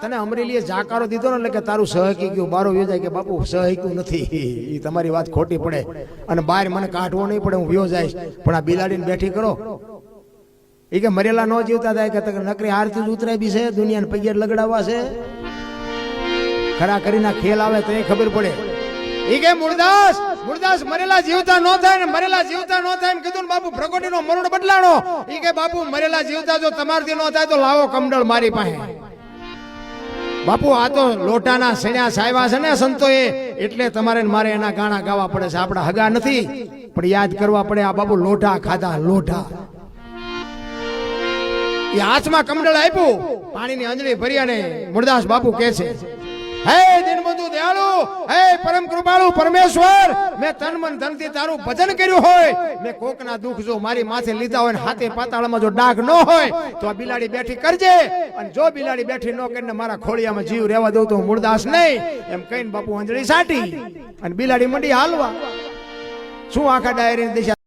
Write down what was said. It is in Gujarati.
તને અમરેલીએ જાકારો દીધો ને એટલે કે તારું સહકી ગયું બારો વ્યો જાય કે બાપુ સહક્યું નથી, એ તમારી વાત ખોટી પડે અને બહાર મને કાઢવો નહીં પડે, હું વ્યો જઈશ. પણ આ બિલાડીને બેઠી કરો એ કે મરેલા ન જીવતા થાય કે નકરી હારથી જ ઉતરાય બી છે, દુનિયાને પૈયર લગડાવવા છે. ખરા કરીને ખેલ આવે તો એ ખબર પડે. એ કે મૂળદાસ મરેલા જીવતા ન થાય ને મરેલા જીવતા ન થાય ને કીધું બાપુ પ્રગટીનો મરણ બદલાણો. એ કે બાપુ મરેલા જીવતા જો તમારથી ન થાય તો લાવો કમડળ મારી પાસે. બાપુ આ તો લોટાના સણ્યા સાયવા છે ને સંતોએ, એટલે તમારે મારે એના ગાણા ગાવા પડે છે. આપણા હગા નથી પણ યાદ કરવા પડે. આ બાપુ લોટા ખાધા, લોટા એ હાથમાં કમડળ આપ્યું, પાણીની અંજળી ભરી અને મૂળદાસ બાપુ કહે છે, હે દિનબંધુ દયાળુ, હે પરમ કૃપાળુ પરમેશ્વર, મેં તન મન ધનથી તારું ભજન કર્યું હોય, મેં કોકના દુઃખ જો મારી માથે લીધા હોય ને હાથે પાતાળમાં જો ડાઘ ન હોય તો આ બિલાડી બેઠી કરજે, અને જો બિલાડી બેઠી ન કરીને મારા ખોળિયામાં જીવ રહેવા દઉં તો હું મૂળદાસ નહીં. એમ કહીને બાપુ અંજળી સાટી અને બિલાડી મંડી હાલવા. શું આખા ડાયરી દિશા